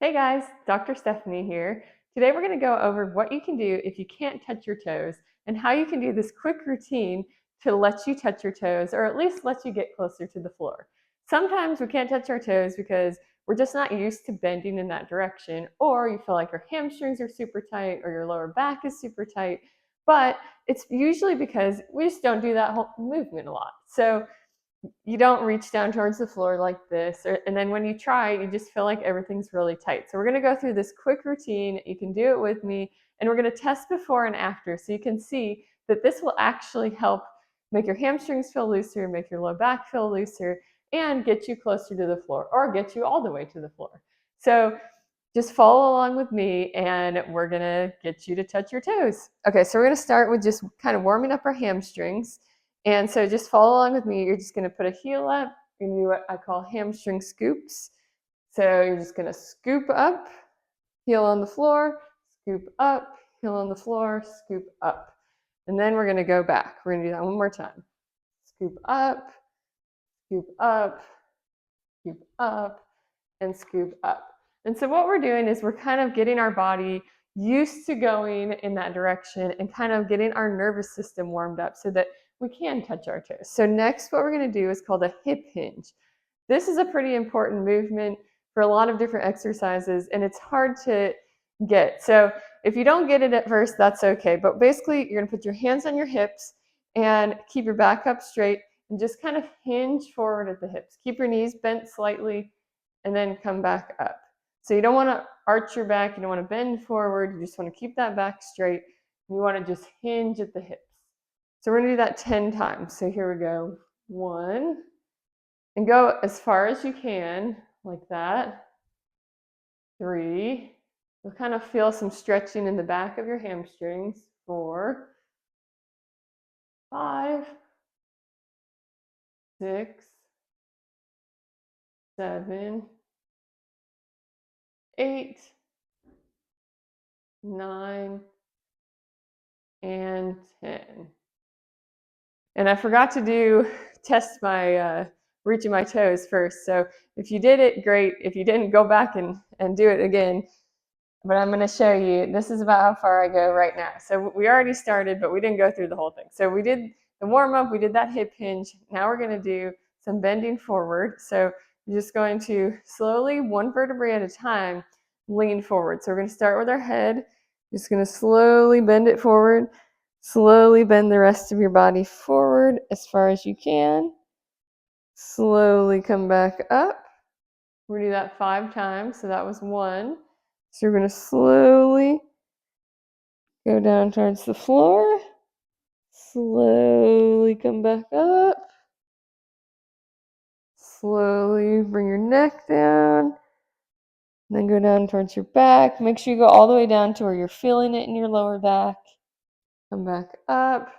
Hey guys, Dr. Stephanie here. Today we're going to go over what you can do if you can't touch your toes and how you can do this quick routine to let you touch your toes or at least let you get closer to the floor. Sometimes we can't touch our toes because we're just not used to bending in that direction, or you feel like your hamstrings are super tight or your lower back is super tight, but it's usually because we just don't do that whole movement a lot. So you don't reach down towards the floor like this, and then when you try, you just feel like everything's really tight. So we're going to go through this quick routine. You can do it with me, and we're going to test before and after so you can see that this will actually help make your hamstrings feel looser, make your low back feel looser, and get you closer to the floor or get you all the way to the floor. So just follow along with me and we're gonna get you to touch your toes. Okay, so we're gonna start with just kind of warming up our hamstrings. And so just follow along with me. You're just gonna put a heel up and do what I call hamstring scoops. So you're just gonna scoop up, heel on the floor, scoop up, heel on the floor, scoop up. And then we're gonna go back. We're gonna do that one more time. Scoop up, scoop up, scoop up, and scoop up. And so what we're doing is we're kind of getting our body used to going in that direction and kind of getting our nervous system warmed up so that we can touch our toes. So next what we're going to do is called a hip hinge. This is a pretty important movement for a lot of different exercises, and it's hard to get. So if you don't get it at first, that's okay. But basically, you're going to put your hands on your hips and keep your back up straight and just kind of hinge forward at the hips. Keep your knees bent slightly and then come back up. So you don't want to arch your back, you don't want to bend forward, you just want to keep that back straight. You want to just hinge at the hips. So we're going to do that 10 times. So here we go. 1, and go as far as you can, like that. 3, you'll kind of feel some stretching in the back of your hamstrings. 4, 5, 6, 7, 8, 9, and 10. And I forgot to test my reaching my toes first. So if you did it, great. If you didn't, go back and do it again. But I'm going to show you, this is about how far I go right now. So we already started, but we didn't go through the whole thing. So we did the warm up, we did that hip hinge. Now we're going to do some bending forward. So you're just going to slowly, one vertebrae at a time, lean forward. So we're going to start with our head. Just going to slowly bend it forward. Slowly bend the rest of your body forward as far as you can. Slowly come back up. We're going to do that 5 times. So that was 1. So you're going to slowly go down towards the floor. Slowly come back up. Slowly bring your neck down. Then go down towards your back. Make sure you go all the way down to where you're feeling it in your lower back. Come back up.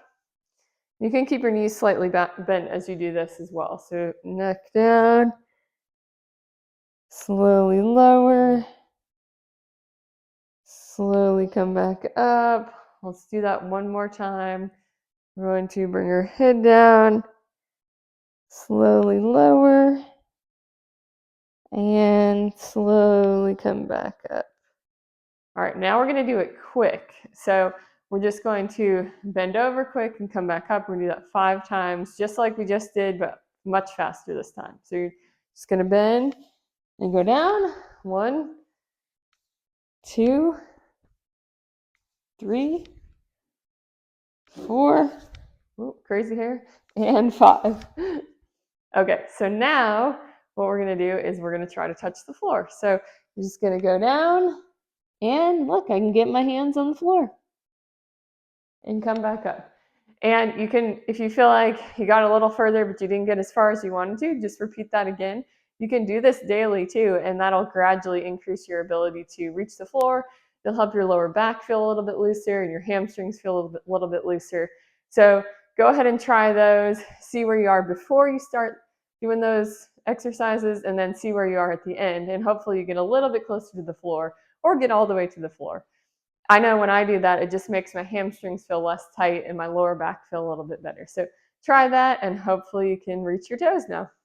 You can keep your knees slightly bent as you do this as well. So neck down. Slowly lower. Slowly come back up. Let's do that one more time. We're going to bring your head down. Slowly lower. And slowly come back up. All right, now we're going to do it quick. So we're just going to bend over quick and come back up. We're going to do that 5 times, just like we just did, but much faster this time. So you're just going to bend and go down. 1, 2, 3, 4, ooh, crazy hair, and 5. Okay, so now what we're going to do is we're going to try to touch the floor. So you're just going to go down, and look, I can get my hands on the floor and come back up. And you can, if you feel like you got a little further but you didn't get as far as you wanted to, just repeat that again. You can do this daily too, and that'll gradually increase your ability to reach the floor. It'll help your lower back feel a little bit looser and your hamstrings feel a little bit looser. So go ahead and try those. See where you are before you start doing those exercises, and then see where you are at the end. And hopefully you get a little bit closer to the floor or get all the way to the floor. I know when I do that, it just makes my hamstrings feel less tight and my lower back feel a little bit better. So try that, and hopefully you can reach your toes now.